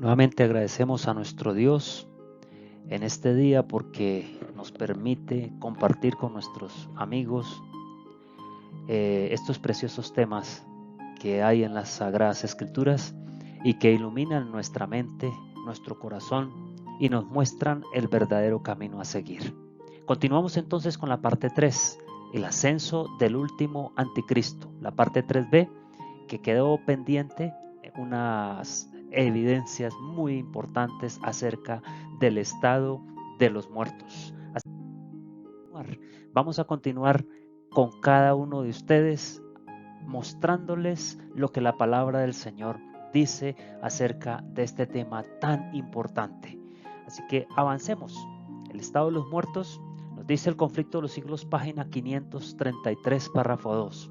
Nuevamente agradecemos a nuestro Dios en este día porque nos permite compartir con nuestros amigos estos preciosos temas que hay en las Sagradas Escrituras y que iluminan nuestra mente, nuestro corazón y nos muestran el verdadero camino a seguir. Continuamos entonces con la parte 3, el ascenso del último anticristo, la parte 3b, que quedó pendiente unas evidencias muy importantes acerca del estado de los muertos. Vamos a continuar con cada uno de ustedes mostrándoles lo que la palabra del Señor dice acerca de este tema tan importante. Así que avancemos. El estado de los muertos nos dice el conflicto de los siglos, página 533, párrafo 2.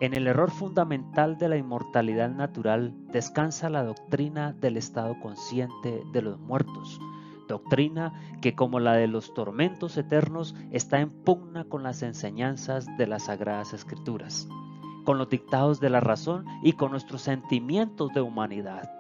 En el error fundamental de la inmortalidad natural descansa la doctrina del estado consciente de los muertos, doctrina que, como la de los tormentos eternos, está en pugna con las enseñanzas de las Sagradas Escrituras, con los dictados de la razón y con nuestros sentimientos de humanidad.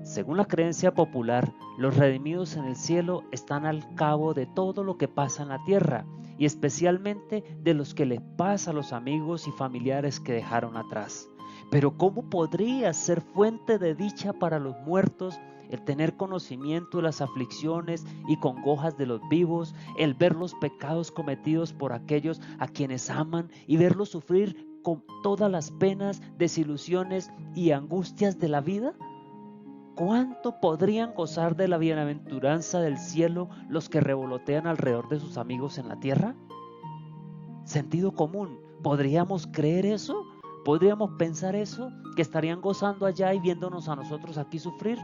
Según la creencia popular, los redimidos en el cielo están al cabo de todo lo que pasa en la tierra, y especialmente de los que les pasa a los amigos y familiares que dejaron atrás. Pero ¿cómo podría ser fuente de dicha para los muertos el tener conocimiento de las aflicciones y congojas de los vivos, el ver los pecados cometidos por aquellos a quienes aman y verlos sufrir con todas las penas, desilusiones y angustias de la vida? ¿Cuánto podrían gozar de la bienaventuranza del cielo los que revolotean alrededor de sus amigos en la tierra? Sentido común. ¿Podríamos creer eso? ¿Podríamos pensar eso? ¿Que estarían gozando allá y viéndonos a nosotros aquí sufrir?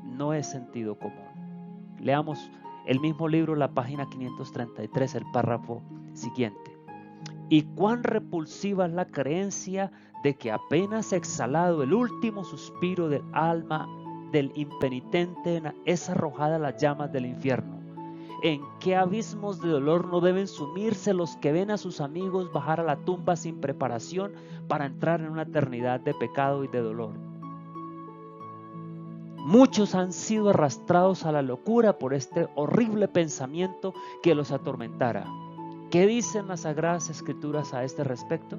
No es sentido común. Leamos el mismo libro, la página 533, el párrafo siguiente. Y cuán repulsiva es la creencia de que apenas exhalado el último suspiro del alma del impenitente es arrojada a las llamas del infierno. ¿En qué abismos de dolor no deben sumirse los que ven a sus amigos bajar a la tumba sin preparación para entrar en una eternidad de pecado y de dolor? Muchos han sido arrastrados a la locura por este horrible pensamiento que los atormentara. ¿Qué dicen las Sagradas Escrituras a este respecto?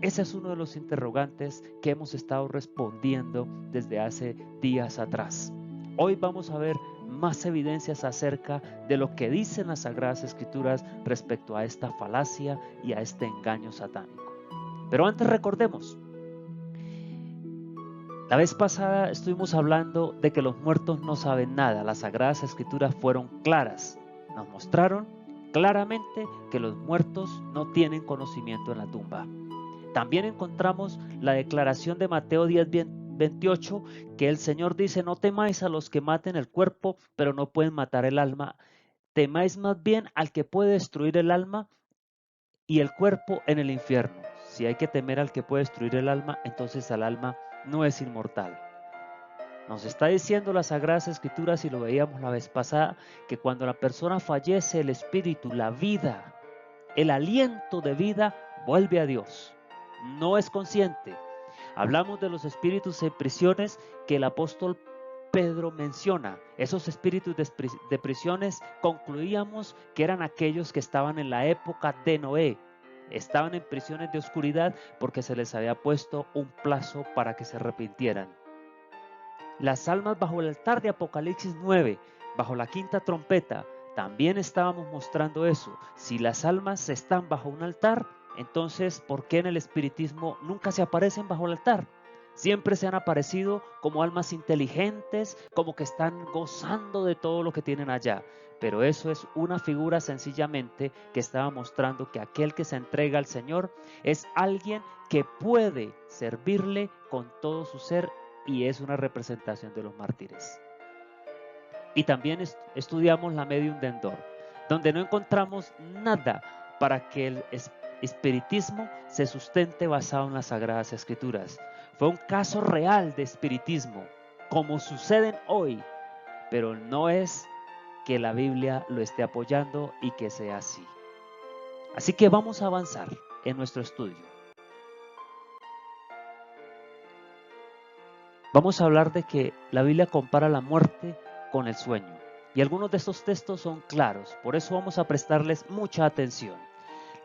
Ese es uno de los interrogantes que hemos estado respondiendo desde hace días atrás. Hoy vamos a ver más evidencias acerca de lo que dicen las Sagradas Escrituras respecto a esta falacia y a este engaño satánico. Pero antes recordemos, la vez pasada estuvimos hablando de que los muertos no saben nada. Las Sagradas Escrituras fueron claras, nos mostraron claramente que los muertos no tienen conocimiento en la tumba. También encontramos la declaración de Mateo 10:28, que el Señor dice: no temáis a los que maten el cuerpo, pero no pueden matar el alma. Temáis más bien al que puede destruir el alma y el cuerpo en el infierno. Si hay que temer al que puede destruir el alma, entonces el alma no es inmortal. Nos está diciendo las Sagradas Escrituras, y lo veíamos la vez pasada, que cuando la persona fallece, el espíritu, la vida, el aliento de vida vuelve a Dios. No es consciente. Hablamos de los espíritus en prisiones que el apóstol Pedro menciona. Esos espíritus de prisiones concluíamos que eran aquellos que estaban en la época de Noé. Estaban en prisiones de oscuridad porque se les había puesto un plazo para que se arrepintieran. Las almas bajo el altar de Apocalipsis 9, bajo la quinta trompeta, también estábamos mostrando eso. Si las almas están bajo un altar, entonces, ¿por qué en el espiritismo nunca se aparecen bajo el altar? Siempre se han aparecido como almas inteligentes, como que están gozando de todo lo que tienen allá. Pero eso es una figura sencillamente que estaba mostrando que aquel que se entrega al Señor es alguien que puede servirle con todo su ser, y es una representación de los mártires. Y también estudiamos la Medium de Endor, donde no encontramos nada para que el espiritismo se sustente basado en las Sagradas Escrituras. Fue un caso real de espiritismo, como suceden hoy, pero no es que la Biblia lo esté apoyando y que sea así. Así que vamos a avanzar en nuestro estudio. vamos a hablar de que la Biblia compara la muerte con el sueño. Y algunos de estos textos son claros, por eso vamos a prestarles mucha atención.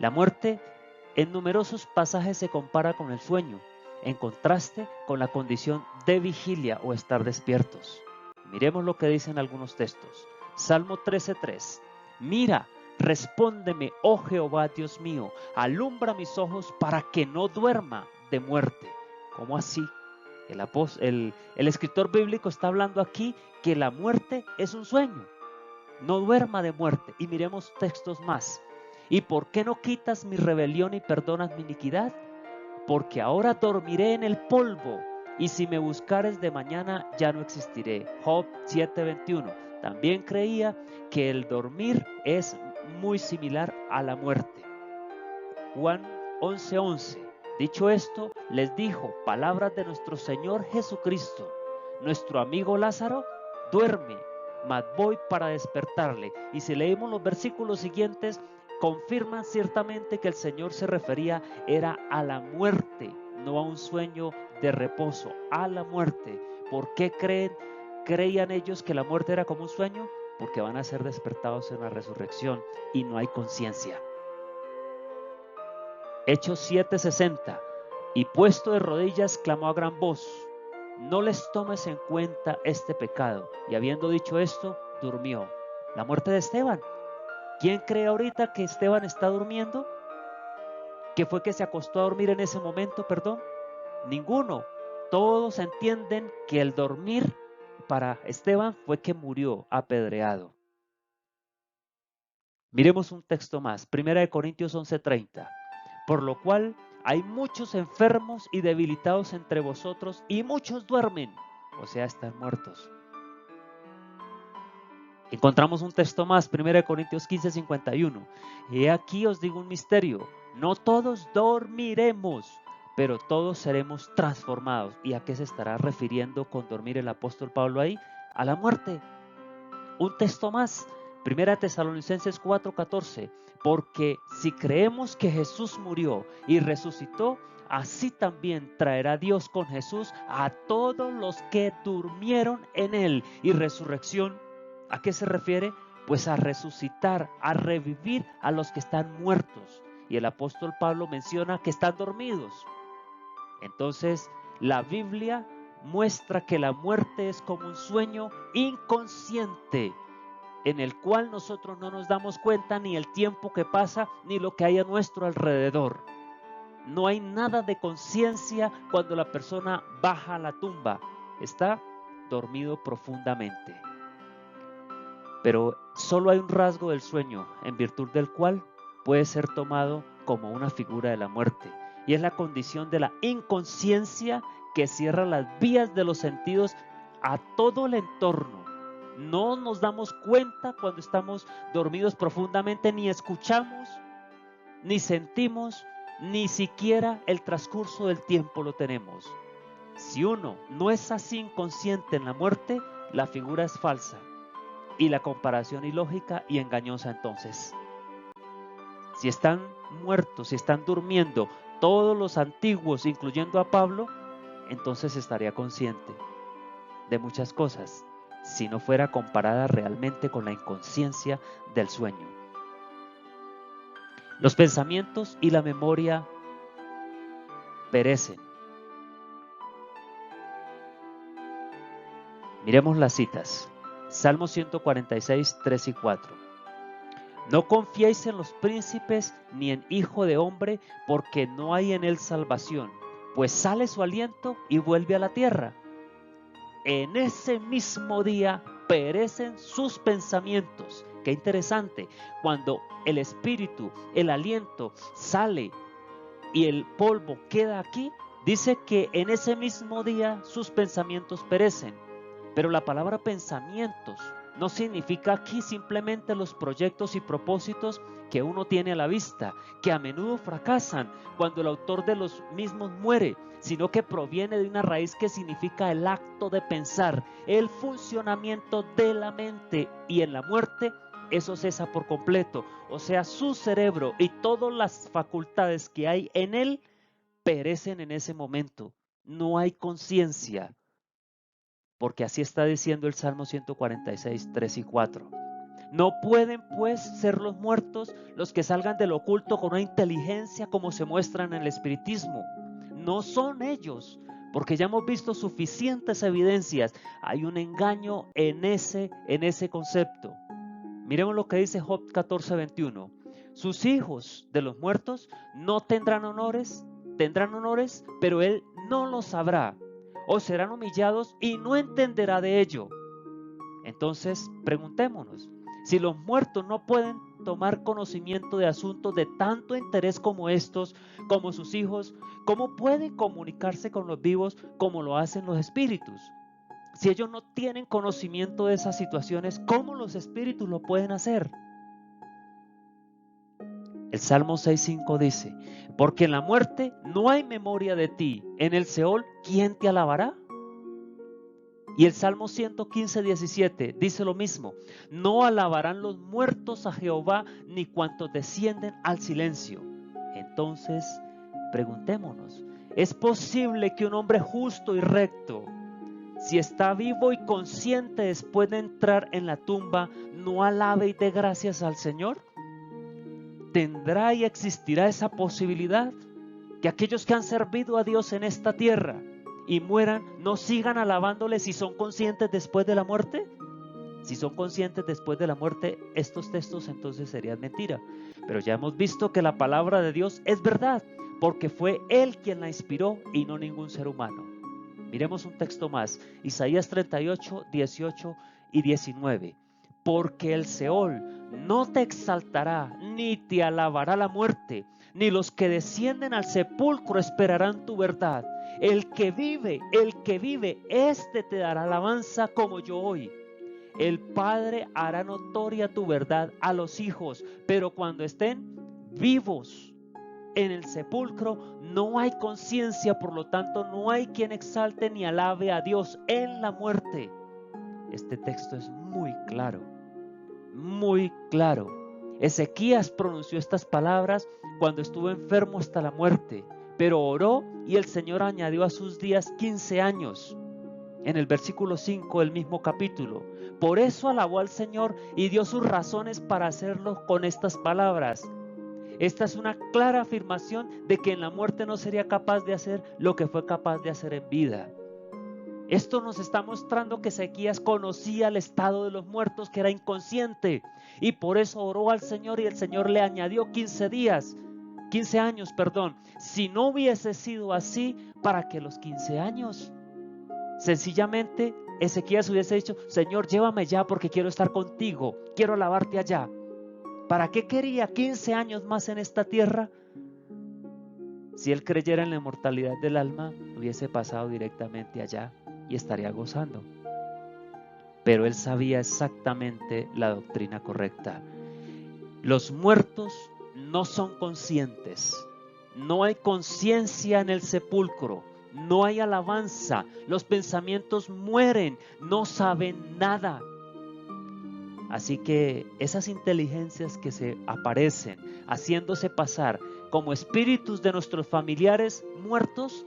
La muerte en numerosos pasajes se compara con el sueño, en contraste con la condición de vigilia o estar despiertos. Miremos lo que dicen algunos textos. Salmo 13:3. Mira, respóndeme, oh Jehová Dios mío, alumbra mis ojos para que no duerma de muerte. ¿Cómo así? El escritor bíblico está hablando aquí que la muerte es un sueño. No duerma de muerte. Y miremos textos más. ¿Y por qué no quitas mi rebelión y perdonas mi iniquidad? Porque ahora dormiré en el polvo, y si me buscares de mañana ya no existiré. Job 7:21. También creía que el dormir es muy similar a la muerte. Juan 11:11. Dicho esto, les dijo palabras de nuestro Señor Jesucristo: nuestro amigo Lázaro duerme, mas voy para despertarle. Y si leímos los versículos siguientes, confirman ciertamente que el Señor se refería era a la muerte, no a un sueño de reposo, a la muerte. ¿Por qué creían ellos que la muerte era como un sueño? Porque van a ser despertados en la resurrección y no hay conciencia. Hechos 7:60. Y puesto de rodillas clamó a gran voz: no les tomes en cuenta este pecado. Y habiendo dicho esto, durmió. La muerte de Esteban. ¿Quién cree ahorita que Esteban está durmiendo? ¿Qué fue que se acostó a dormir en ese momento, perdón? Ninguno. Todos entienden que el dormir para Esteban fue que murió apedreado. Miremos un texto más, 1 Corintios 11:30. Por lo cual hay muchos enfermos y debilitados entre vosotros, y muchos duermen, o sea, están muertos. Encontramos un texto más, 1 Corintios 15:51. He aquí os digo un misterio: no todos dormiremos, pero todos seremos transformados. ¿Y a qué se estará refiriendo con dormir el apóstol Pablo ahí? A la muerte. Un texto más, 1 Tesalonicenses 4:14. Porque si creemos que Jesús murió y resucitó, así también traerá Dios con Jesús a todos los que durmieron en él. Y resurrección, ¿a qué se refiere? Pues a resucitar, a revivir a los que están muertos. Y el apóstol Pablo menciona que están dormidos. Entonces, la Biblia muestra que la muerte es como un sueño inconsciente, en el cual nosotros no nos damos cuenta ni el tiempo que pasa, ni lo que hay a nuestro alrededor. No hay nada de conciencia cuando la persona baja a la tumba. Está dormido profundamente. Pero solo hay un rasgo del sueño, en virtud del cual puede ser tomado como una figura de la muerte. Y es la condición de la inconsciencia que cierra las vías de los sentidos a todo el entorno. No nos damos cuenta cuando estamos dormidos profundamente, ni escuchamos, ni sentimos, ni siquiera el transcurso del tiempo lo tenemos. Si uno no es así inconsciente en la muerte, la figura es falsa y la comparación ilógica y engañosa. Entonces, si están muertos, si están durmiendo todos los antiguos, incluyendo a Pablo, entonces estaría consciente de muchas cosas, si no fuera comparada realmente con la inconsciencia del sueño. Los pensamientos y la memoria perecen. Miremos las citas. Salmo 146, 3 y 4. No confiéis en los príncipes ni en hijo de hombre, porque no hay en él salvación, pues sale su aliento y vuelve a la tierra. En ese mismo día perecen sus pensamientos. Qué interesante, cuando el espíritu, el aliento sale y el polvo queda aquí, dice que en ese mismo día sus pensamientos perecen. Pero la palabra pensamientos no significa aquí simplemente los proyectos y propósitos que uno tiene a la vista, que a menudo fracasan cuando el autor de los mismos muere, sino que proviene de una raíz que significa el acto de pensar, el funcionamiento de la mente, y en la muerte eso cesa por completo. O sea, su cerebro y todas las facultades que hay en él perecen en ese momento. No hay conciencia. porque así está diciendo el Salmo 146, 3 y 4. No pueden pues ser los muertos los que salgan del oculto con una inteligencia como se muestran en el espiritismo. No son ellos, porque ya hemos visto suficientes evidencias. Hay un engaño en ese concepto. Miremos lo que dice Job 14:21. Sus hijos de los muertos no tendrán honores, pero él no los sabrá, o serán humillados y no entenderá de ello. Entonces, preguntémonos, si los muertos no pueden tomar conocimiento de asuntos de tanto interés como estos, como sus hijos, ¿cómo pueden comunicarse con los vivos como lo hacen los espíritus? Si ellos no tienen conocimiento de esas situaciones, ¿cómo los espíritus lo pueden hacer? El Salmo 6:5 dice, porque en la muerte no hay memoria de ti, en el Seol, ¿quién te alabará? Y el Salmo 115:17 dice lo mismo, no alabarán los muertos a Jehová, ni cuantos descienden al silencio. Entonces, preguntémonos, ¿es posible que un hombre justo y recto, si está vivo y consciente después de entrar en la tumba, no alabe y dé gracias al Señor? ¿Tendrá y existirá esa posibilidad? Que aquellos que han servido a Dios en esta tierra y mueran, no sigan alabándole si son conscientes después de la muerte. Si son conscientes después de la muerte, estos textos entonces serían mentira. Pero ya hemos visto que la palabra de Dios es verdad, porque fue Él quien la inspiró y no ningún ser humano. Miremos un texto más, Isaías 38, 18 y 19. Porque el Seol no te exaltará, ni te alabará la muerte, ni los que descienden al sepulcro esperarán tu verdad. El que vive, éste te dará alabanza como yo hoy. El Padre hará notoria tu verdad a los hijos, pero cuando estén vivos en el sepulcro no hay conciencia, por lo tanto no hay quien exalte ni alabe a Dios en la muerte. Este texto es muy claro, muy claro. Ezequías pronunció estas palabras cuando estuvo enfermo hasta la muerte, pero oró y el Señor añadió a sus días 15 años. En el versículo 5 del mismo capítulo. Por eso alabó al Señor y dio sus razones para hacerlo con estas palabras. Esta es una clara afirmación de que en la muerte no sería capaz de hacer lo que fue capaz de hacer en vida. Esto nos está mostrando que Ezequías conocía el estado de los muertos, que era inconsciente, y por eso oró al Señor y el Señor le añadió 15 años. Si no hubiese sido así, ¿para qué los 15 años? Sencillamente Ezequías hubiese dicho, Señor, llévame ya porque quiero estar contigo, quiero alabarte allá. ¿Para qué quería 15 años más en esta tierra? Si él creyera en la inmortalidad del alma, hubiese pasado directamente allá y estaría gozando. Pero él sabía exactamente la doctrina correcta. Los muertos no son conscientes, no hay conciencia en el sepulcro. No hay alabanza, los pensamientos mueren, no saben nada. Así que esas inteligencias que se aparecen haciéndose pasar como espíritus de nuestros familiares muertos,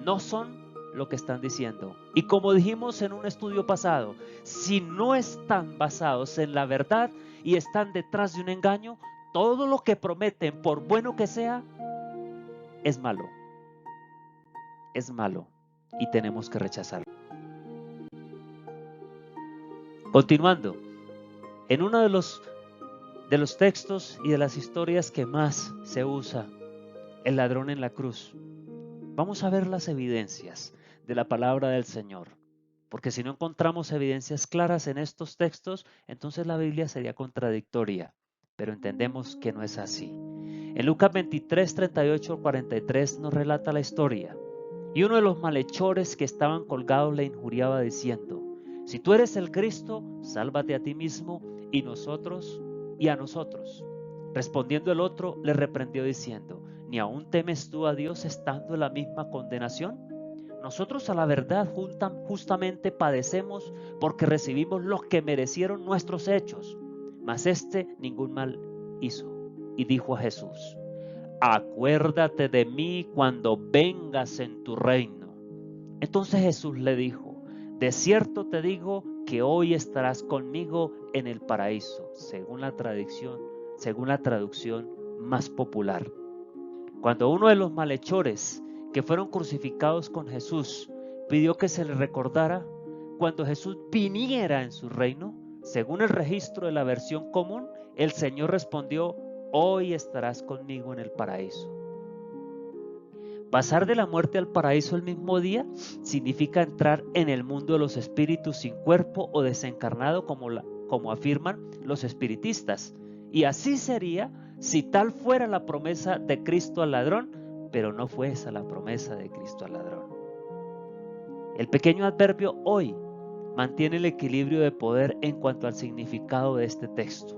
no son lo que están diciendo. Y como dijimos en un estudio pasado, si no están basados en la verdad y están detrás de un engaño, todo lo que prometen, por bueno que sea, es malo. Es malo y tenemos que rechazarlo. Continuando, en uno de los textos y de las historias que más se usa, el ladrón en la cruz, vamos a ver las evidencias de la palabra del Señor, porque si no encontramos evidencias claras en estos textos, entonces la Biblia sería contradictoria, pero entendemos que no es así. En Lucas 23, 38, 43 nos relata la historia. Y uno de los malhechores que estaban colgados le injuriaba diciendo, si tú eres el Cristo, sálvate a ti mismo y a nosotros. Respondiendo el otro, le reprendió diciendo, ¿ni aún temes tú a Dios estando en la misma condenación? Nosotros a la verdad justamente padecemos porque recibimos lo que merecieron nuestros hechos, mas este ningún mal hizo. Y dijo a Jesús, acuérdate de mí cuando vengas en tu reino. Entonces Jesús le dijo, De cierto te digo que hoy estarás conmigo en el paraíso, según la traducción más popular. Cuando uno de los malhechores que fueron crucificados con Jesús pidió que se le recordara cuando Jesús viniera en su reino, según el registro de la versión común, el Señor respondió: hoy estarás conmigo en el paraíso. Pasar de la muerte al paraíso el mismo día significa entrar en el mundo de los espíritus sin cuerpo o desencarnado, como afirman los espiritistas. Y así sería si tal fuera la promesa de Cristo al ladrón, pero no fue esa la promesa de Cristo al ladrón. El pequeño adverbio hoy mantiene el equilibrio de poder en cuanto al significado de este texto.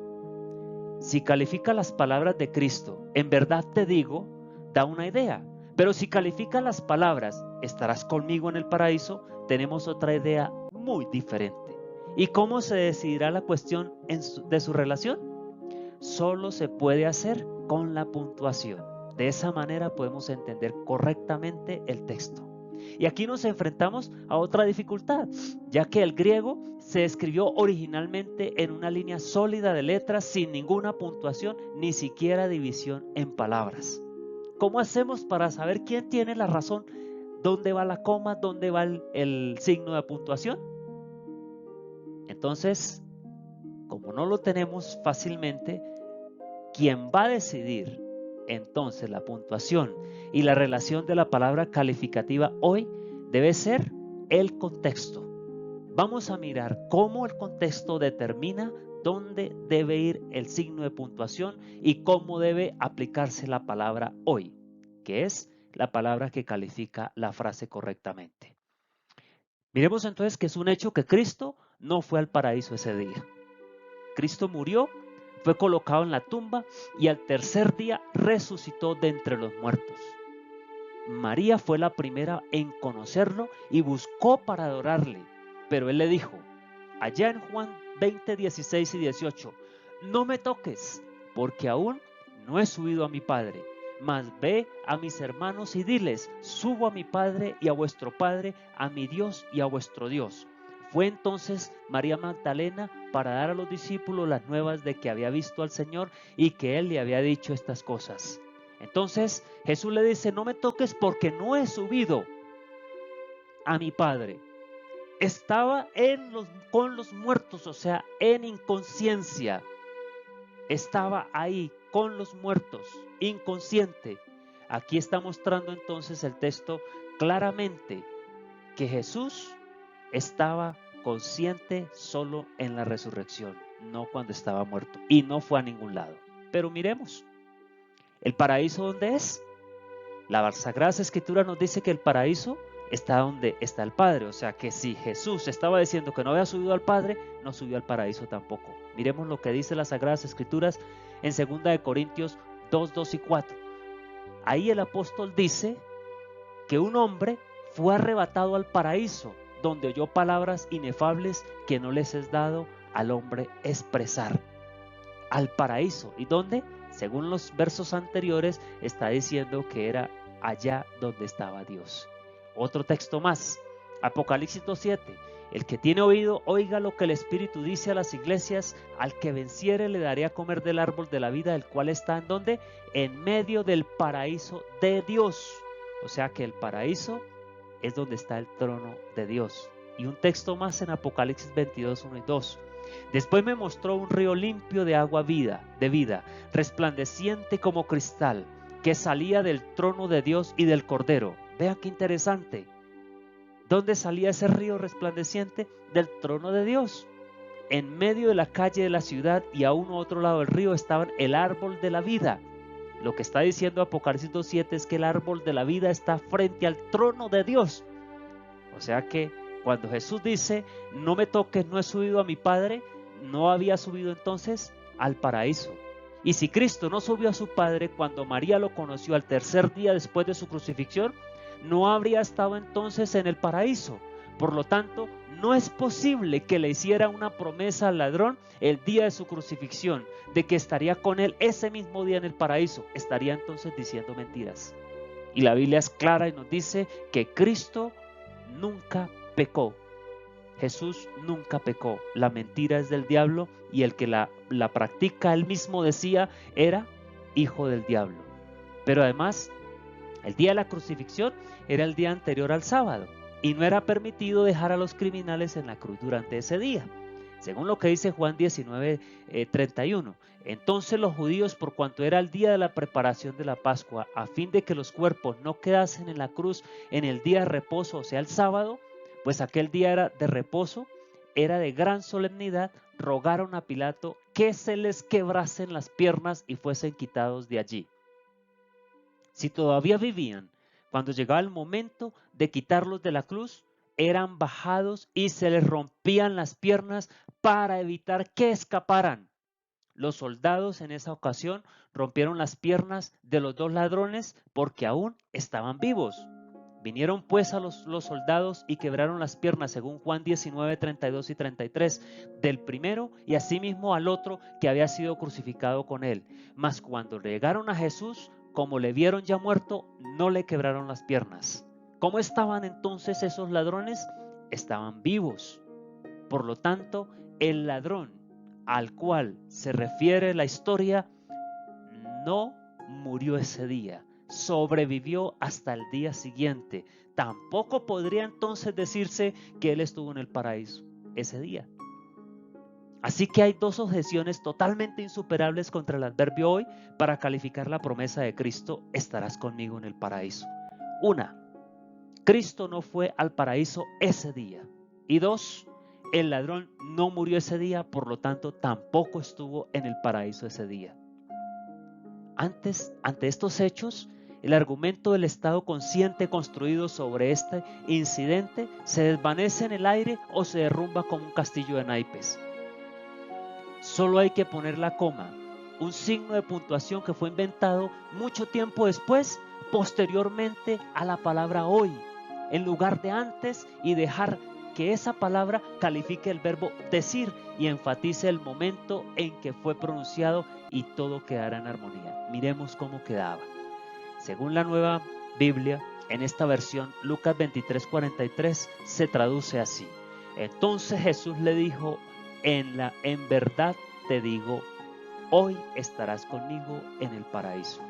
Si califica las palabras de Cristo, en verdad te digo, da una idea. Pero si califica las palabras, estarás conmigo en el paraíso, tenemos otra idea muy diferente. ¿Y cómo se decidirá la cuestión de su relación? Solo se puede hacer con la puntuación. De esa manera podemos entender correctamente el texto. Y aquí nos enfrentamos a otra dificultad, ya que el griego se escribió originalmente en una línea sólida de letras sin ninguna puntuación, ni siquiera división en palabras. ¿Cómo hacemos para saber quién tiene la razón? ¿Dónde va la coma? ¿Dónde va el signo de puntuación? Entonces, como no lo tenemos fácilmente, quien va a decidir entonces la puntuación y la relación de la palabra calificativa hoy debe ser el contexto. Vamos a mirar cómo el contexto determina dónde debe ir el signo de puntuación y cómo debe aplicarse la palabra hoy, que es la palabra que califica la frase correctamente. Miremos entonces que es un hecho que Cristo no fue al paraíso ese día. Cristo murió, fue colocado en la tumba y al tercer día resucitó de entre los muertos. María fue la primera en conocerlo y buscó para adorarle, pero él le dijo, allá en Juan 20, 16 y 18, no me toques, porque aún no he subido a mi Padre, mas ve a mis hermanos y diles, subo a mi Padre y a vuestro Padre, a mi Dios y a vuestro Dios. Fue entonces María Magdalena para dar a los discípulos las nuevas de que había visto al Señor y que Él le había dicho estas cosas. Entonces Jesús le dice, no me toques porque no he subido a mi Padre. Estaba con los muertos, o sea, en inconsciencia. Estaba ahí con los muertos, inconsciente. Aquí está mostrando entonces el texto claramente que Jesús estaba consciente solo en la resurrección, no cuando estaba muerto, y no fue a ningún lado. Pero miremos, ¿el paraíso dónde es? La Sagrada Escritura nos dice que el paraíso está donde está el Padre, o sea que si Jesús estaba diciendo que no había subido al Padre, no subió al paraíso tampoco. Miremos lo que dice las Sagradas Escrituras en 2 Corintios 2, 2 y 4. Ahí el apóstol dice que un hombre fue arrebatado al paraíso, donde oyó palabras inefables que no les es dado al hombre expresar. Al paraíso. ¿Y dónde? Según los versos anteriores, está diciendo que era allá donde estaba Dios. Otro texto más, Apocalipsis 2:7. El que tiene oído, oiga lo que el Espíritu dice a las iglesias. Al que venciere le daré a comer del árbol de la vida, el cual está ¿en dónde? En medio del paraíso de Dios. O sea que el paraíso es donde está el trono de Dios. Y un texto más en Apocalipsis 22, 1 y 2. Después me mostró un río limpio de agua de vida, resplandeciente como cristal, que salía del trono de Dios y del Cordero. Vean qué interesante. ¿Dónde salía ese río resplandeciente? Del trono de Dios. En medio de la calle de la ciudad y a uno a otro lado del río estaban el árbol de la vida. Lo que está diciendo Apocalipsis 2:7 es que el árbol de la vida está frente al trono de Dios. O sea que cuando Jesús dice, no me toques, no he subido a mi Padre, no había subido entonces al paraíso. Y si Cristo no subió a su Padre cuando María lo conoció al tercer día después de su crucifixión, no habría estado entonces en el paraíso. Por lo tanto, no es posible que le hiciera una promesa al ladrón el día de su crucifixión, de que estaría con él ese mismo día en el paraíso. Estaría entonces diciendo mentiras. Y la Biblia es clara y nos dice que Cristo nunca pecó. Jesús nunca pecó. La mentira es del diablo y el que la practica, él mismo decía, era hijo del diablo. Pero además, el día de la crucifixión era el día anterior al sábado y no era permitido dejar a los criminales en la cruz durante ese día. Según lo que dice Juan 19:31, entonces los judíos, por cuanto era el día de la preparación de la Pascua, a fin de que los cuerpos no quedasen en la cruz en el día de reposo, o sea, el sábado, pues aquel día era de reposo, era de gran solemnidad, rogaron a Pilato que se les quebrasen las piernas y fuesen quitados de allí. Si todavía vivían, cuando llegaba el momento de quitarlos de la cruz, eran bajados y se les rompían las piernas para evitar que escaparan. Los soldados en esa ocasión rompieron las piernas de los dos ladrones porque aún estaban vivos. Vinieron pues a los soldados y quebraron las piernas, según Juan 19:32 y 33, del primero y asimismo al otro que había sido crucificado con él. Mas cuando llegaron a Jesús, como le vieron ya muerto, no le quebraron las piernas. ¿Cómo estaban entonces esos ladrones? Estaban vivos. Por lo tanto, el ladrón al cual se refiere la historia no murió ese día, sobrevivió hasta el día siguiente. Tampoco podría entonces decirse que él estuvo en el paraíso ese día. Así que hay dos objeciones totalmente insuperables contra el adverbio hoy para calificar la promesa de Cristo: estarás conmigo en el paraíso. Una, Cristo no fue al paraíso ese día. Y dos, el ladrón no murió ese día, por lo tanto tampoco estuvo en el paraíso ese día. Ante estos hechos, el argumento del estado consciente construido sobre este incidente se desvanece en el aire o se derrumba como un castillo de naipes. Solo hay que poner la coma, un signo de puntuación que fue inventado mucho tiempo después, posteriormente a la palabra hoy, en lugar de antes, y dejar que esa palabra califique el verbo decir y enfatice el momento en que fue pronunciado, y todo quedará en armonía. Miremos cómo quedaba. Según la Nueva Biblia, en esta versión, Lucas 23:43 se traduce así: entonces Jesús le dijo, en verdad te digo, hoy estarás conmigo en el paraíso.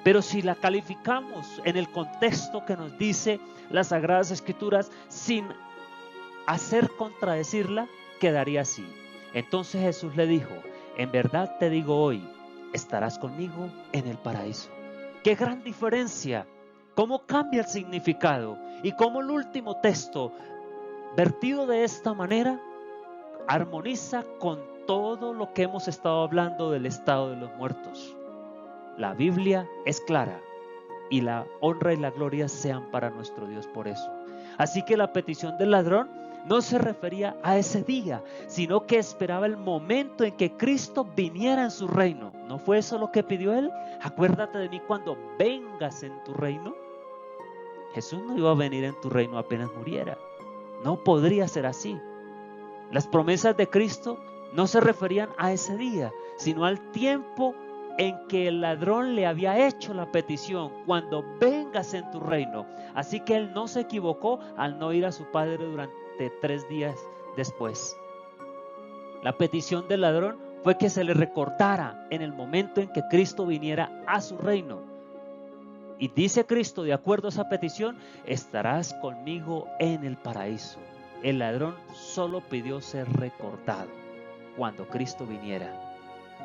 Pero si la calificamos en el contexto que nos dice las Sagradas Escrituras, sin hacer contradecirla, quedaría así. Entonces Jesús le dijo, en verdad te digo hoy, estarás conmigo en el paraíso. ¡Qué gran diferencia! ¿Cómo cambia el significado? Y cómo el último texto, vertido de esta manera, armoniza con todo lo que hemos estado hablando del estado de los muertos. La Biblia es clara y la honra y la gloria sean para nuestro Dios por eso. Así que la petición del ladrón no se refería a ese día, sino que esperaba el momento en que Cristo viniera en su reino. ¿No fue eso lo que pidió él? Acuérdate de mí cuando vengas en tu reino. Jesús no iba a venir en tu reino apenas muriera. No podría ser así. Las promesas de Cristo no se referían a ese día, sino al tiempo en que el ladrón le había hecho la petición: cuando vengas en tu reino. Así que él no se equivocó al no ir a su padre durante 3 días después. La petición del ladrón fue que se le recordara en el momento en que Cristo viniera a su reino. Y dice Cristo, de acuerdo a esa petición, estarás conmigo en el paraíso. El ladrón solo pidió ser recordado cuando Cristo viniera.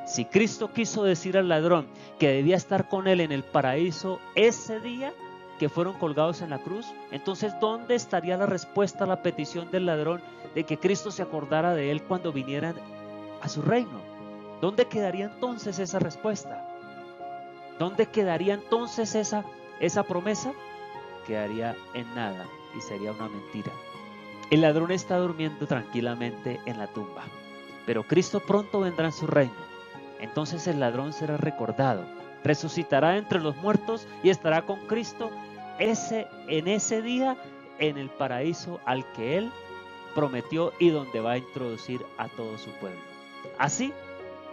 Si Cristo quiso decir al ladrón que debía estar con él en el paraíso ese día que fueron colgados en la cruz, entonces ¿dónde estaría la respuesta a la petición del ladrón de que Cristo se acordara de él cuando vinieran a su reino? ¿Dónde quedaría entonces esa respuesta? ¿Dónde quedaría entonces esa promesa? Quedaría en nada y sería una mentira. El ladrón está durmiendo tranquilamente en la tumba, pero Cristo pronto vendrá en su reino. Entonces el ladrón será recordado, resucitará entre los muertos y estará con Cristo en ese día en el paraíso al que él prometió y donde va a introducir a todo su pueblo. Así,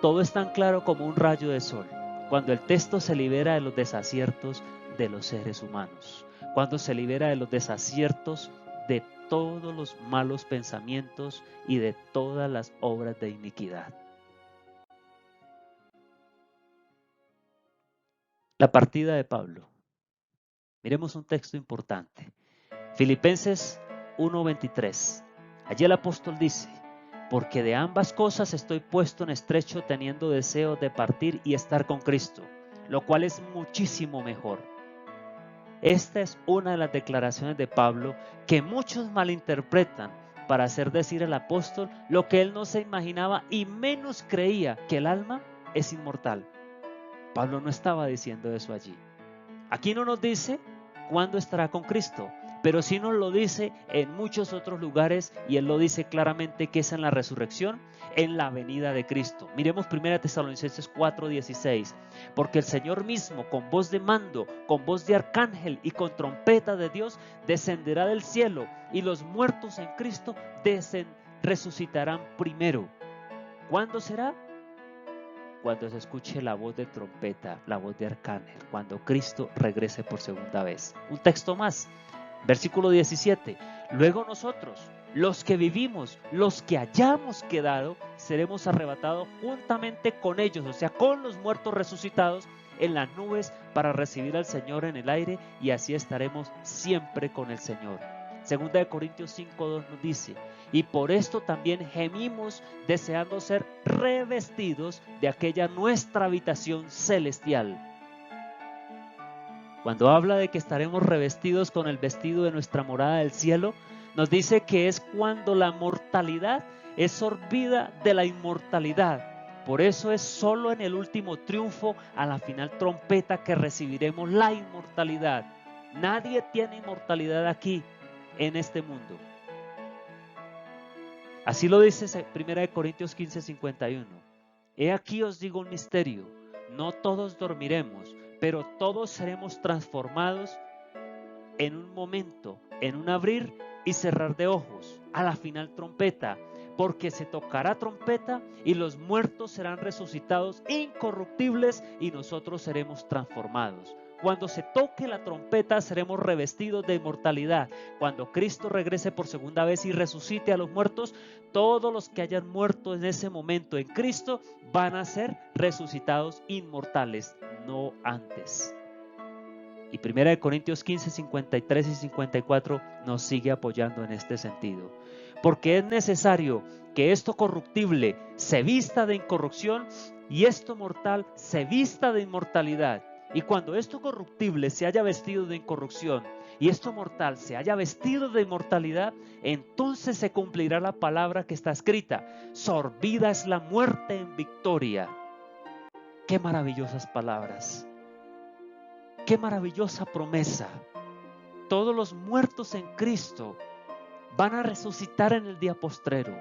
todo es tan claro como un rayo de sol, cuando el texto se libera de los desaciertos de los seres humanos, cuando se libera de los desaciertos de todos los malos pensamientos y de todas las obras de iniquidad. La partida de Pablo. Miremos un texto importante. Filipenses 1:23. Allí el apóstol dice: porque de ambas cosas estoy puesto en estrecho, teniendo deseo de partir y estar con Cristo, lo cual es muchísimo mejor. Esta es una de las declaraciones de Pablo que muchos malinterpretan para hacer decir al apóstol lo que él no se imaginaba y menos creía, que el alma es inmortal. Pablo no estaba diciendo eso allí. Aquí no nos dice cuándo estará con Cristo, pero sí nos lo dice en muchos otros lugares, y él lo dice claramente que es en la resurrección, en la venida de Cristo. Miremos 1 Tesalonicenses 4:16. Porque el Señor mismo, con voz de mando, con voz de arcángel y con trompeta de Dios, descenderá del cielo, y los muertos en Cristo resucitarán primero. ¿Cuándo será? Cuando se escuche la voz de trompeta, la voz de arcángel, cuando Cristo regrese por segunda vez. Un texto más, versículo 17. Luego nosotros, los que vivimos, los que hayamos quedado, seremos arrebatados juntamente con ellos, o sea, con los muertos resucitados en las nubes, para recibir al Señor en el aire, y así estaremos siempre con el Señor. Segunda de Corintios 5:2 nos dice: y por esto también gemimos, deseando ser revestidos de aquella nuestra habitación celestial. Cuando habla de que estaremos revestidos con el vestido de nuestra morada del cielo, nos dice que es cuando la mortalidad es sorbida de la inmortalidad. Por eso es solo en el último triunfo, a la final trompeta, que recibiremos la inmortalidad. Nadie tiene inmortalidad aquí en este mundo. Así lo dice 1 Corintios 15:51. He aquí os digo un misterio: no todos dormiremos, pero todos seremos transformados en un momento, en un abrir y cerrar de ojos, a la final trompeta, porque se tocará trompeta y los muertos serán resucitados incorruptibles y nosotros seremos transformados. Cuando se toque la trompeta seremos revestidos de inmortalidad. Cuando Cristo regrese por segunda vez y resucite a los muertos, todos los que hayan muerto en ese momento en Cristo van a ser resucitados inmortales, no antes. Y 1 Corintios 15, 53 y 54 nos sigue apoyando en este sentido. Porque es necesario que esto corruptible se vista de incorrupción y esto mortal se vista de inmortalidad. Y cuando esto corruptible se haya vestido de incorrupción y esto mortal se haya vestido de inmortalidad, entonces se cumplirá la palabra que está escrita: sorbida es la muerte en victoria. Qué maravillosas palabras. Qué maravillosa promesa. Todos los muertos en Cristo van a resucitar en el día postrero.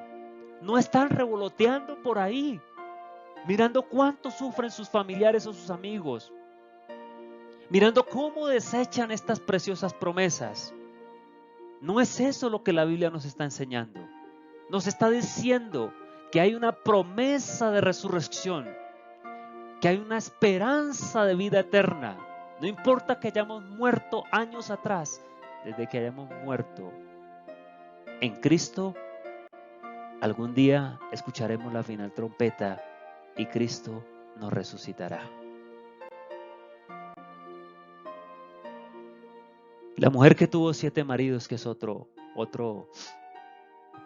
No están revoloteando por ahí, mirando cuánto sufren sus familiares o sus amigos, mirando cómo desechan estas preciosas promesas. No es eso lo que la Biblia nos está enseñando. Nos está diciendo que hay una promesa de resurrección, que hay una esperanza de vida eterna. No importa que hayamos muerto años atrás, desde que hayamos muerto en Cristo, algún día escucharemos la final trompeta y Cristo nos resucitará. La mujer que tuvo 7 maridos, que es otro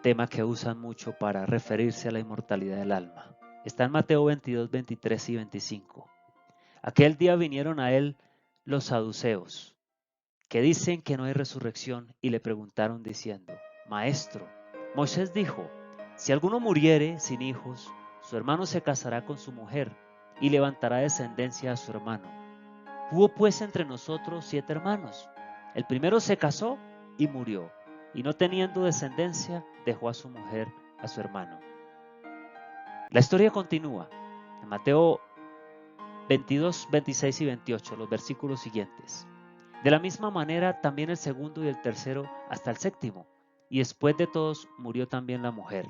tema que usan mucho para referirse a la inmortalidad del alma. Está en Mateo 22, 23 y 25. Aquel día vinieron a él los saduceos, que dicen que no hay resurrección, y le preguntaron diciendo: Maestro, Moisés dijo: si alguno muriere sin hijos, su hermano se casará con su mujer y levantará descendencia a su hermano. Hubo pues entre nosotros 7 hermanos. El primero se casó y murió, y no teniendo descendencia, dejó a su mujer a su hermano. La historia continúa en Mateo 22, 26 y 28, los versículos siguientes. De la misma manera también el segundo y el tercero hasta el séptimo, y después de todos murió también la mujer.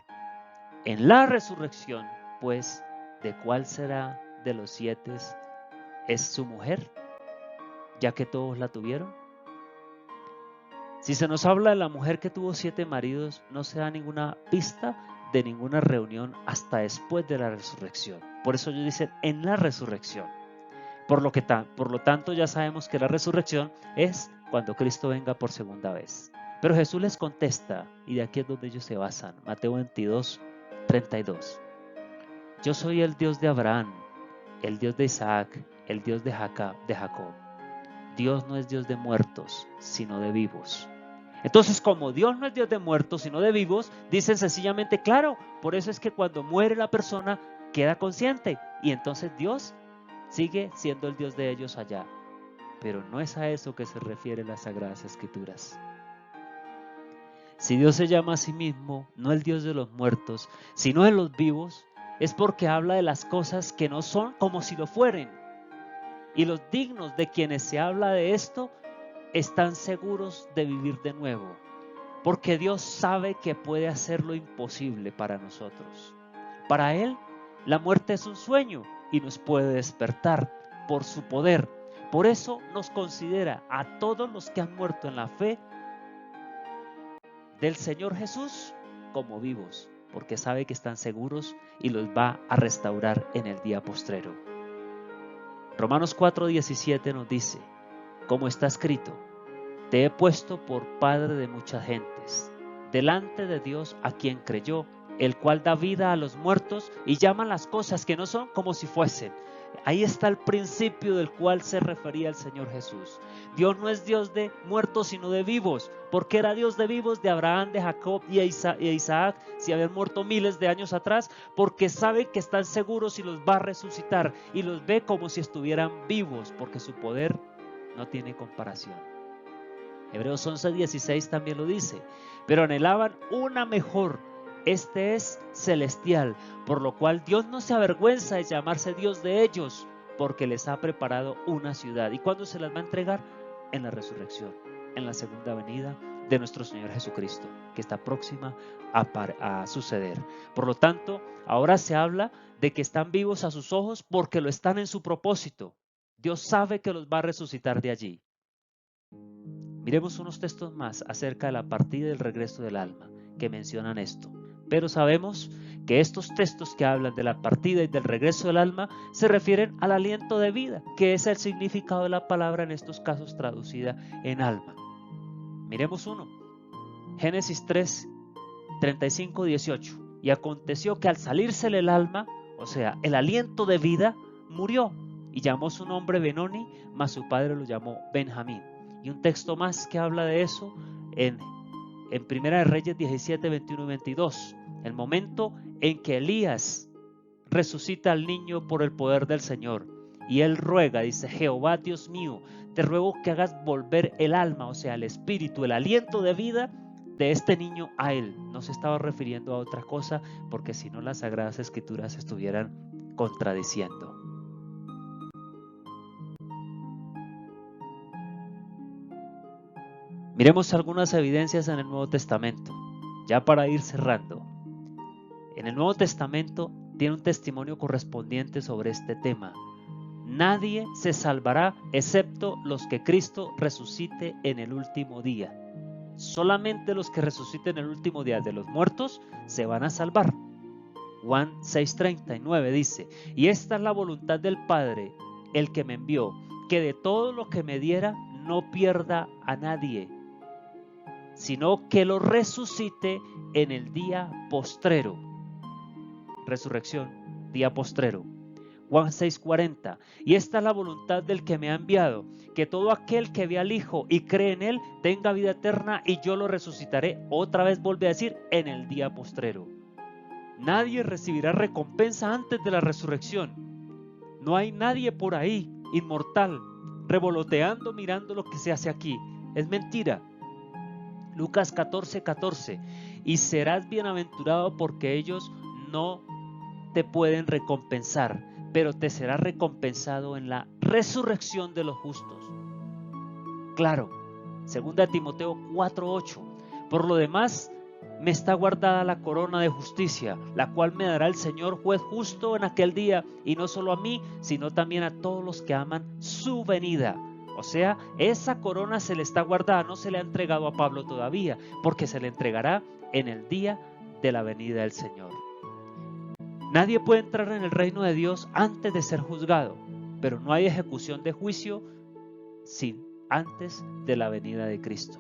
En la resurrección, pues, ¿de cuál será de los 7 es su mujer, ya que todos la tuvieron? Si se nos habla de la mujer que tuvo 7 maridos, no se da ninguna pista de ninguna reunión hasta después de la resurrección. Por eso ellos dicen en la resurrección. Por lo tanto, ya sabemos que la resurrección es cuando Cristo venga por segunda vez. Pero Jesús les contesta, y de aquí es donde ellos se basan. Mateo 22, 32. Yo soy el Dios de Abraham, el Dios de Isaac, el Dios de Jacob. Dios no es Dios de muertos, sino de vivos. Entonces, como Dios no es Dios de muertos, sino de vivos, dicen sencillamente, claro, por eso es que cuando muere la persona queda consciente, y entonces Dios sigue siendo el Dios de ellos allá. Pero no es a eso que se refieren las Sagradas Escrituras. Si Dios se llama a sí mismo, no el Dios de los muertos, sino de los vivos, es porque habla de las cosas que no son como si lo fueren. Y los dignos de quienes se habla de esto están seguros de vivir de nuevo, porque Dios sabe que puede hacer lo imposible para nosotros. Para Él, la muerte es un sueño y nos puede despertar por su poder. Por eso nos considera a todos los que han muerto en la fe del Señor Jesús como vivos, porque sabe que están seguros y los va a restaurar en el día postrero. Romanos 4:17 nos dice, como está escrito, te he puesto por padre de muchas gentes, delante de Dios a quien creyó, el cual da vida a los muertos y llama las cosas que no son como si fuesen. Ahí está el principio del cual se refería el Señor Jesús. Dios no es Dios de muertos sino de vivos, porque era Dios de vivos de Abraham, de Jacob y de Isaac, si habían muerto miles de años atrás, porque sabe que están seguros y los va a resucitar y los ve como si estuvieran vivos, porque su poder no tiene comparación. Hebreos 11:16 también lo dice, pero anhelaban una mejor. Este es celestial, por lo cual Dios no se avergüenza de llamarse Dios de ellos, porque les ha preparado una ciudad. ¿Y cuándo se las va a entregar? En la resurrección, en la segunda venida de nuestro Señor Jesucristo, que está próxima a suceder. Por lo tanto, ahora se habla de que están vivos a sus ojos porque lo están en su propósito. Dios sabe que los va a resucitar de allí. Miremos unos textos más acerca de la partida y el regreso del alma, que mencionan esto. Pero sabemos que estos textos que hablan de la partida y del regreso del alma se refieren al aliento de vida, que es el significado de la palabra en estos casos traducida en alma. Miremos uno. Génesis 3, 35-18. Y aconteció que al salírsele el alma, o sea, el aliento de vida, murió. Y llamó su nombre Benoni, mas su padre lo llamó Benjamín. Y un texto más que habla de eso en Primera de Reyes 17, 21 y 22. El momento en que Elías resucita al niño por el poder del Señor. Y él ruega, dice, Jehová Dios mío, te ruego que hagas volver el alma, o sea, el espíritu, el aliento de vida de este niño a él. No se estaba refiriendo a otra cosa, porque si no las Sagradas Escrituras estuvieran contradiciendo. Miremos algunas evidencias en el Nuevo Testamento, ya para ir cerrando. En el Nuevo Testamento tiene un testimonio correspondiente sobre este tema. Nadie se salvará excepto los que Cristo resucite en el último día. Solamente los que resuciten en el último día de los muertos se van a salvar. Juan 6:39 dice, y esta es la voluntad del Padre, el que me envió, que de todo lo que me diera no pierda a nadie, sino que lo resucite en el día postrero. Resurrección, día postrero. Juan 6:40, y esta es la voluntad del que me ha enviado, que todo aquel que ve al Hijo y cree en Él tenga vida eterna y yo lo resucitaré, otra vez vuelve a decir, en el día postrero. Nadie recibirá recompensa antes de la resurrección. No hay nadie por ahí, inmortal, revoloteando mirando lo que se hace aquí. Es mentira. Lucas 14:14, y serás bienaventurado porque ellos no te pueden recompensar, pero te será recompensado en la resurrección de los justos. Claro, 2 Timoteo 4:8, por lo demás me está guardada la corona de justicia, la cual me dará el Señor juez justo en aquel día, y no solo a mí, sino también a todos los que aman su venida. O sea, esa corona se le está guardada, no se le ha entregado a Pablo todavía, porque se le entregará en el día de la venida del Señor. Nadie puede entrar en el reino de Dios antes de ser juzgado, pero no hay ejecución de juicio sin antes de la venida de Cristo.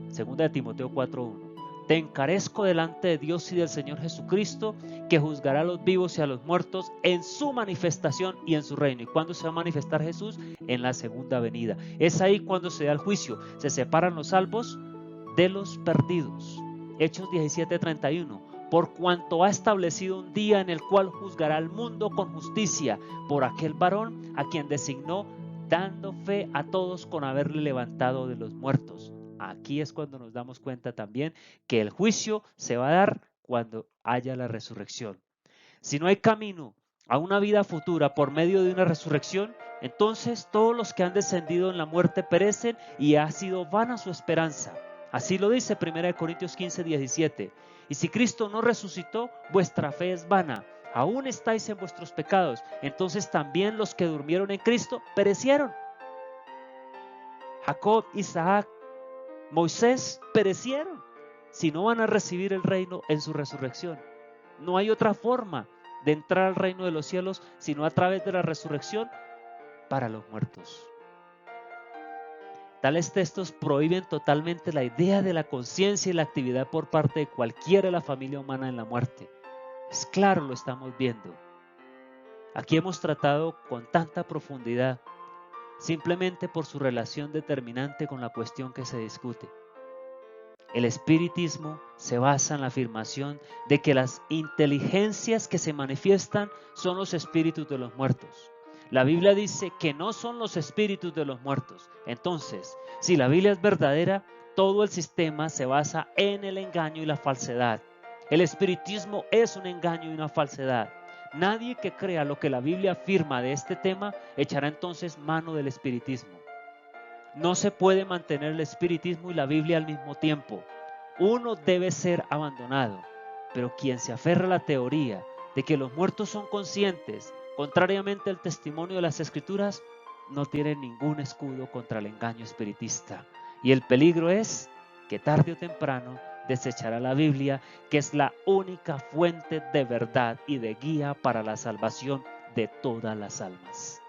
Segunda de Timoteo 4:1. Te encarezco delante de Dios y del Señor Jesucristo, que juzgará a los vivos y a los muertos en su manifestación y en su reino. ¿Y cuándo se va a manifestar Jesús? En la segunda venida. Es ahí cuando se da el juicio. Se separan los salvos de los perdidos. Hechos 17:31. Por cuanto ha establecido un día en el cual juzgará al mundo con justicia por aquel varón a quien designó, dando fe a todos con haberle levantado de los muertos. Aquí es cuando nos damos cuenta también que el juicio se va a dar cuando haya la resurrección. Si no hay camino a una vida futura por medio de una resurrección, entonces todos los que han descendido en la muerte perecen y ha sido vana su esperanza. Así lo dice 1 Corintios 15:17. Y si Cristo no resucitó, vuestra fe es vana. Aún estáis en vuestros pecados. Entonces también los que durmieron en Cristo perecieron. Jacob, Isaac, Moisés perecieron si no van a recibir el reino en su resurrección. No hay otra forma de entrar al reino de los cielos sino a través de la resurrección para los muertos. Tales textos prohíben totalmente la idea de la conciencia y la actividad por parte de cualquiera de la familia humana en la muerte. Es claro, lo estamos viendo. Aquí hemos tratado con tanta profundidad, simplemente por su relación determinante con la cuestión que se discute. El espiritismo se basa en la afirmación de que las inteligencias que se manifiestan son los espíritus de los muertos. La Biblia dice que no son los espíritus de los muertos. Entonces, si la Biblia es verdadera, todo el sistema se basa en el engaño y la falsedad. El espiritismo es un engaño y una falsedad. Nadie que crea lo que la Biblia afirma de este tema echará entonces mano del espiritismo. No se puede mantener el espiritismo y la Biblia al mismo tiempo. Uno debe ser abandonado, pero quien se aferra a la teoría de que los muertos son conscientes, contrariamente al testimonio de las Escrituras, no tiene ningún escudo contra el engaño espiritista. Y el peligro es que tarde o temprano desechará la Biblia, que es la única fuente de verdad y de guía para la salvación de todas las almas.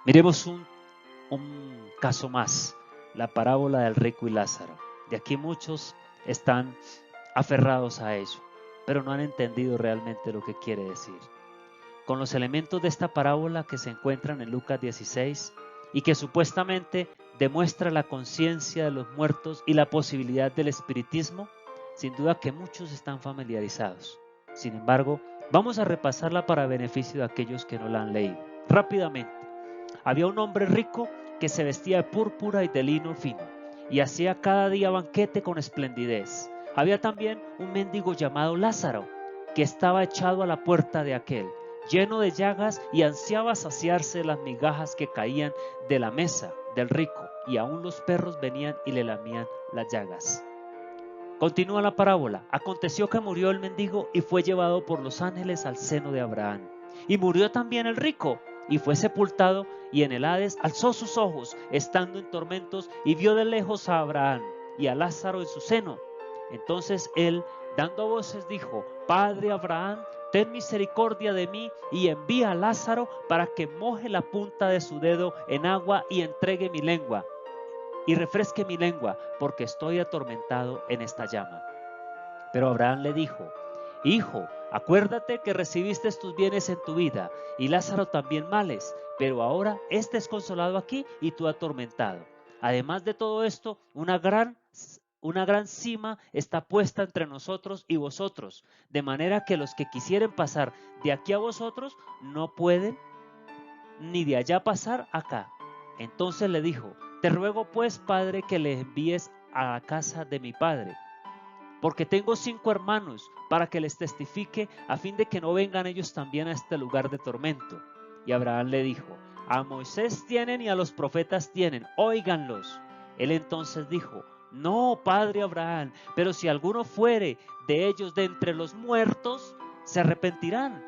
Miremos un caso más, la parábola del rico y Lázaro. De aquí muchos están aferrados a ello, pero no han entendido realmente lo que quiere decir. Con los elementos de esta parábola que se encuentran en Lucas 16 y que supuestamente demuestra la conciencia de los muertos y la posibilidad del espiritismo, sin duda que muchos están familiarizados. Sin embargo, vamos a repasarla para beneficio de aquellos que no la han leído. Rápidamente. Había un hombre rico que se vestía de púrpura y de lino fino y hacía cada día banquete con esplendidez. Había también un mendigo llamado Lázaro que estaba echado a la puerta de aquel, lleno de llagas, y ansiaba saciarse de las migajas que caían de la mesa del rico, y aún los perros venían y le lamían las llagas. Continúa la parábola. Aconteció que murió el mendigo y fue llevado por los ángeles al seno de Abraham. Y murió también el rico y fue sepultado, y en el Hades alzó sus ojos, estando en tormentos, y vio de lejos a Abraham y a Lázaro en su seno. Entonces él, dando a voces, dijo: Padre Abraham, ten misericordia de mí, y envía a Lázaro para que moje la punta de su dedo en agua y entregue mi lengua, y refresque mi lengua, porque estoy atormentado en esta llama. Pero Abraham le dijo: Hijo, acuérdate que recibiste tus bienes en tu vida, y Lázaro también males, pero ahora este es consolado aquí y tú atormentado. Además de todo esto, una gran cima está puesta entre nosotros y vosotros, de manera que los que quisieren pasar de aquí a vosotros no pueden, ni de allá pasar acá. Entonces le dijo: Te ruego pues, Padre, que le envíes a la casa de mi padre, porque tengo 5 hermanos, para que les testifique, a fin de que no vengan ellos también a este lugar de tormento. Y Abraham le dijo: A Moisés tienen y a los profetas tienen, óiganlos. Él entonces dijo: No, padre Abraham, pero si alguno fuere de ellos de entre los muertos, se arrepentirán.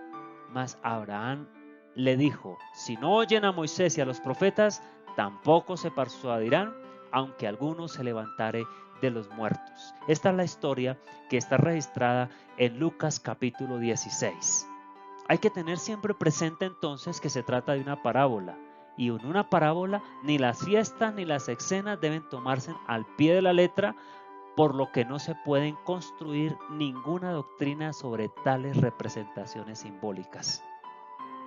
Mas Abraham le dijo: si no oyen a Moisés y a los profetas, tampoco se persuadirán, aunque alguno se levantare de los muertos. Esta es la historia que está registrada en Lucas capítulo 16. Hay que tener siempre presente entonces que se trata de una parábola, y en una parábola ni las fiestas ni las escenas deben tomarse al pie de la letra, por lo que no se pueden construir ninguna doctrina sobre tales representaciones simbólicas.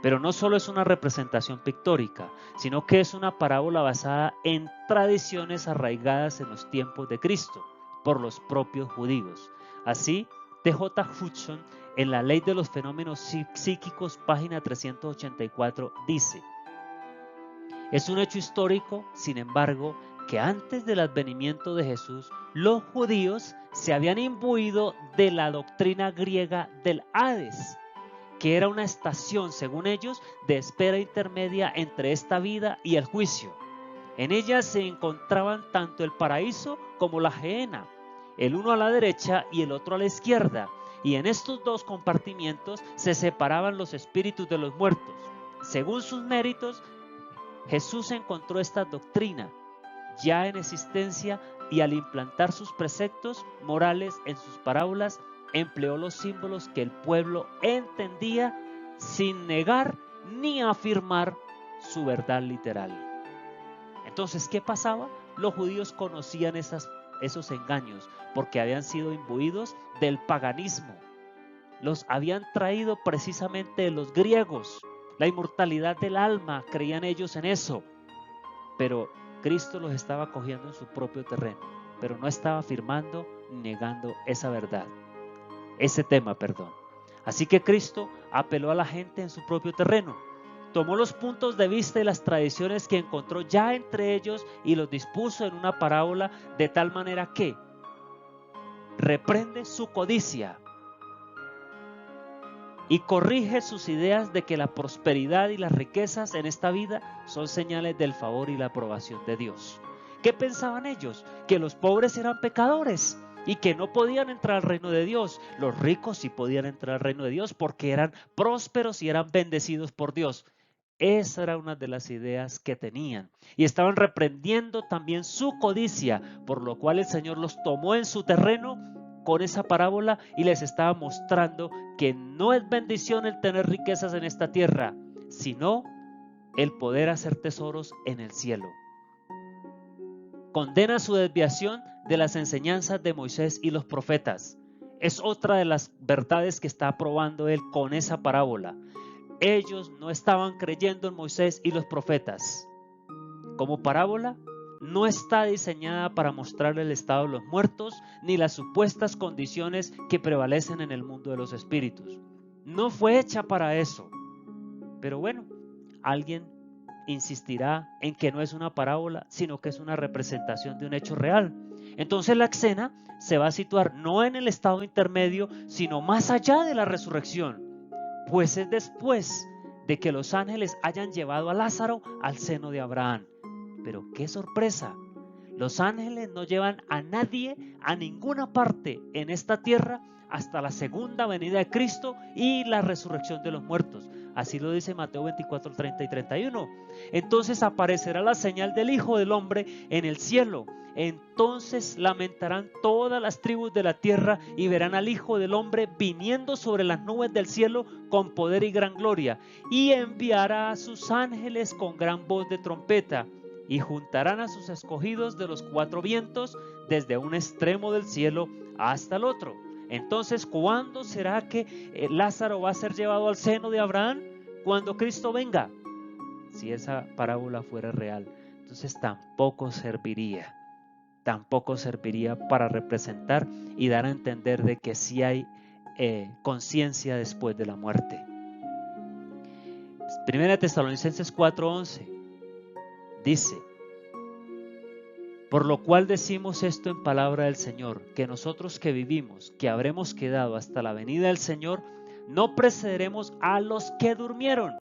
Pero no solo es una representación pictórica, sino que es una parábola basada en tradiciones arraigadas en los tiempos de Cristo por los propios judíos. Así, T.J. Hudson, en La Ley de los Fenómenos Psíquicos, página 384, dice: es un hecho histórico, sin embargo, que antes del advenimiento de Jesús, los judíos se habían imbuido de la doctrina griega del Hades, que era una estación, según ellos, de espera intermedia entre esta vida y el juicio. En ella se encontraban tanto el paraíso como la gehenna, el uno a la derecha y el otro a la izquierda, y en estos dos compartimientos se separaban los espíritus de los muertos. Según sus méritos, Jesús encontró esta doctrina ya en existencia y al implantar sus preceptos morales en sus parábolas, empleó los símbolos que el pueblo entendía sin negar ni afirmar su verdad literal. Entonces, ¿qué pasaba? Los judíos conocían esos engaños porque habían sido imbuidos del paganismo. Los habían traído precisamente de los griegos. La inmortalidad del alma, creían ellos en eso. Pero Cristo los estaba cogiendo en su propio terreno, pero no estaba afirmando ni negando esa verdad, ese tema, perdón. Así que Cristo apeló a la gente en su propio terreno, tomó los puntos de vista y las tradiciones que encontró ya entre ellos y los dispuso en una parábola de tal manera que reprende su codicia y corrige sus ideas de que la prosperidad y las riquezas en esta vida son señales del favor y la aprobación de Dios. ¿Qué pensaban ellos? Que los pobres eran pecadores y que no podían entrar al reino de Dios. Los ricos sí podían entrar al reino de Dios porque eran prósperos y eran bendecidos por Dios. Esa era una de las ideas que tenían. Y estaban reprendiendo también su codicia, por lo cual el Señor los tomó en su terreno con esa parábola y les estaba mostrando que no es bendición el tener riquezas en esta tierra, sino el poder hacer tesoros en el cielo. Condena su desviación de las enseñanzas de Moisés y los profetas. Es otra de las verdades que está probando él con esa parábola. Ellos no estaban creyendo en Moisés y los profetas. Como parábola, no está diseñada para mostrar el estado de los muertos ni las supuestas condiciones que prevalecen en el mundo de los espíritus. No fue hecha para eso. Pero bueno, alguien insistirá en que no es una parábola, sino que es una representación de un hecho real. Entonces la escena se va a situar no en el estado intermedio, sino más allá de la resurrección, pues es después de que los ángeles hayan llevado a Lázaro al seno de Abraham. Pero qué sorpresa, los ángeles no llevan a nadie a ninguna parte en esta tierra hasta la segunda venida de Cristo y la resurrección de los muertos. Así lo dice Mateo 24, 30 y 31. Entonces aparecerá la señal del Hijo del Hombre en el cielo. Entonces lamentarán todas las tribus de la tierra y verán al Hijo del Hombre viniendo sobre las nubes del cielo con poder y gran gloria. Y enviará a sus ángeles con gran voz de trompeta. Y juntarán a sus escogidos de los cuatro vientos, desde un extremo del cielo hasta el otro. Entonces, ¿cuándo será que Lázaro va a ser llevado al seno de Abraham? Cuando Cristo venga. Si esa parábola fuera real, entonces tampoco serviría para representar y dar a entender de que sí hay conciencia después de la muerte. Primera Tesalonicenses 4:11 dice: por lo cual decimos esto en palabra del Señor, que nosotros que vivimos, que habremos quedado hasta la venida del Señor, no precederemos a los que durmieron.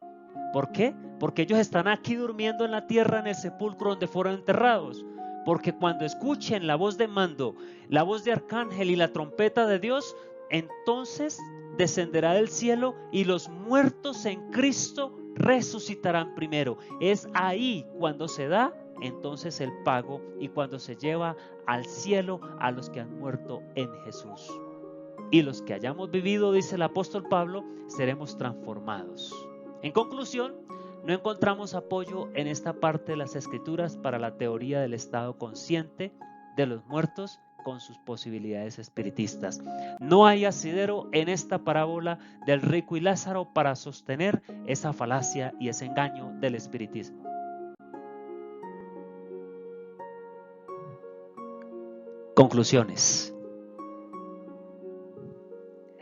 ¿Por qué? Porque ellos están aquí durmiendo en la tierra, en el sepulcro donde fueron enterrados. Porque cuando escuchen la voz de mando, la voz de arcángel y la trompeta de Dios, entonces descenderá del cielo y los muertos en Cristo resucitarán primero. Es ahí cuando se da entonces el pago y cuando se lleva al cielo a los que han muerto en Jesús. Y los que hayamos vivido, dice el apóstol Pablo, seremos transformados. En conclusión, no encontramos apoyo en esta parte de las Escrituras para la teoría del estado consciente de los muertos con sus posibilidades espiritistas. No hay asidero en esta parábola del rico y Lázaro para sostener esa falacia y ese engaño del espiritismo. Conclusiones.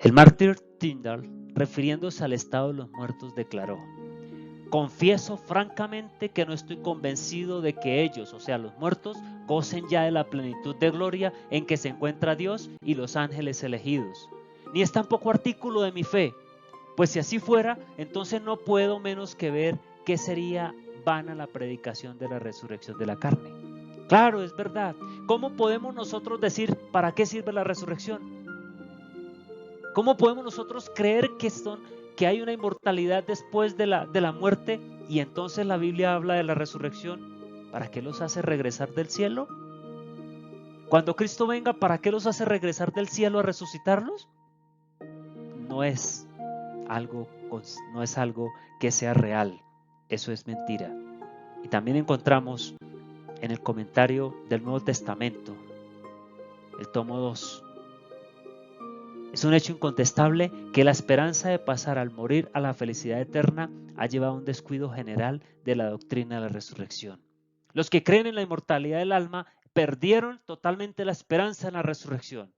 El mártir Tyndale, refiriéndose al estado de los muertos, declaró: confieso francamente que no estoy convencido de que ellos, o sea los muertos, gocen ya de la plenitud de gloria en que se encuentra Dios y los ángeles elegidos. Ni es tampoco artículo de mi fe, pues si así fuera, entonces no puedo menos que ver que sería vana la predicación de la resurrección de la carne. Claro, es verdad. ¿Cómo podemos nosotros decir para qué sirve la resurrección? ¿Cómo podemos nosotros creer que hay una inmortalidad después de la muerte y entonces la Biblia habla de la resurrección? ¿Para qué los hace regresar del cielo? Cuando Cristo venga, ¿para qué los hace regresar del cielo a resucitarlos? No es algo que sea real. Eso es mentira. Y también encontramos en el comentario del Nuevo Testamento, el tomo 2, es un hecho incontestable que la esperanza de pasar al morir a la felicidad eterna ha llevado a un descuido general de la doctrina de la resurrección. Los que creen en la inmortalidad del alma perdieron totalmente la esperanza en la resurrección.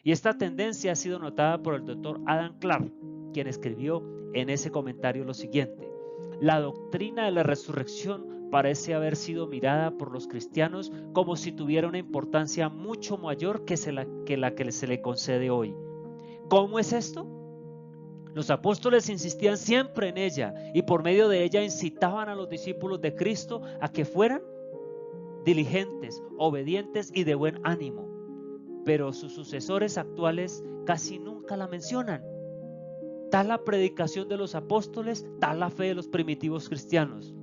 Y esta tendencia ha sido notada por el doctor Adam Clarke, quien escribió en ese comentario lo siguiente: la doctrina de la resurrección parece haber sido mirada por los cristianos como si tuviera una importancia mucho mayor que la que se le concede hoy. ¿Cómo es esto? Los apóstoles insistían siempre en ella y por medio de ella incitaban a los discípulos de Cristo a que fueran diligentes, obedientes y de buen ánimo. Pero sus sucesores actuales casi nunca la mencionan. Tal la predicación de los apóstoles, tal la fe de los primitivos cristianos.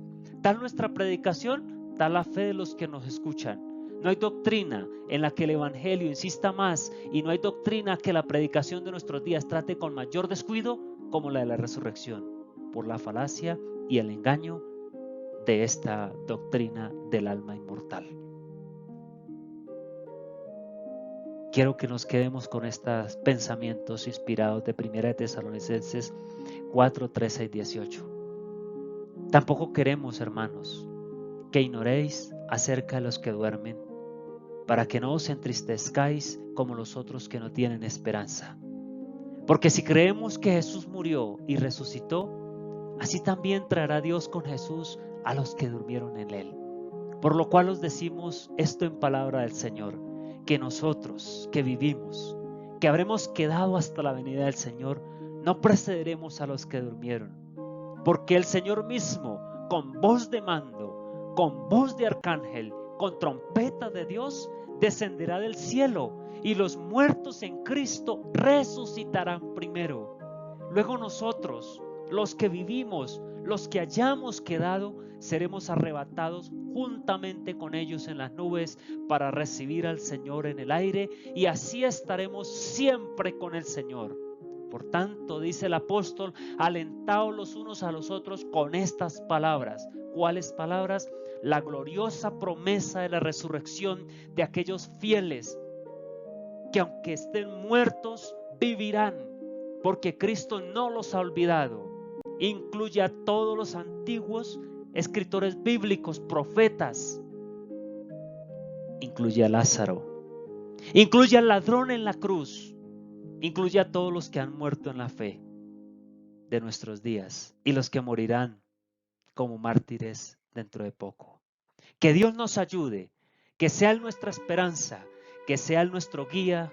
Tal nuestra predicación, tal la fe de los que nos escuchan. No hay doctrina en la que el evangelio insista más y no hay doctrina que la predicación de nuestros días trate con mayor descuido como la de la resurrección, por la falacia y el engaño de esta doctrina del alma inmortal. Quiero que nos quedemos con estos pensamientos inspirados de 1 de Tesalonicenses 4, 13 y 18. Tampoco queremos, hermanos, que ignoréis acerca de los que duermen, para que no os entristezcáis como los otros que no tienen esperanza. Porque si creemos que Jesús murió y resucitó, así también traerá Dios con Jesús a los que durmieron en él. Por lo cual os decimos esto en palabra del Señor, que nosotros que vivimos, que habremos quedado hasta la venida del Señor, no precederemos a los que durmieron. Porque el Señor mismo, con voz de mando, con voz de arcángel, con trompeta de Dios, descenderá del cielo y los muertos en Cristo resucitarán primero. Luego nosotros, los que vivimos, los que hayamos quedado, seremos arrebatados juntamente con ellos en las nubes para recibir al Señor en el aire y así estaremos siempre con el Señor. Por tanto, dice el apóstol, alentaos los unos a los otros con estas palabras. ¿Cuáles palabras? La gloriosa promesa de la resurrección de aquellos fieles que aunque estén muertos, vivirán, porque Cristo no los ha olvidado. Incluye a todos los antiguos escritores bíblicos, profetas. Incluye a Lázaro. Incluye al ladrón en la cruz. Incluye a todos los que han muerto en la fe de nuestros días y los que morirán como mártires dentro de poco. Que Dios nos ayude, que sea Él nuestra esperanza, que sea Él nuestro guía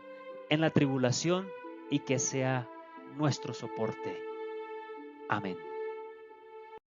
en la tribulación y que sea nuestro soporte. Amén.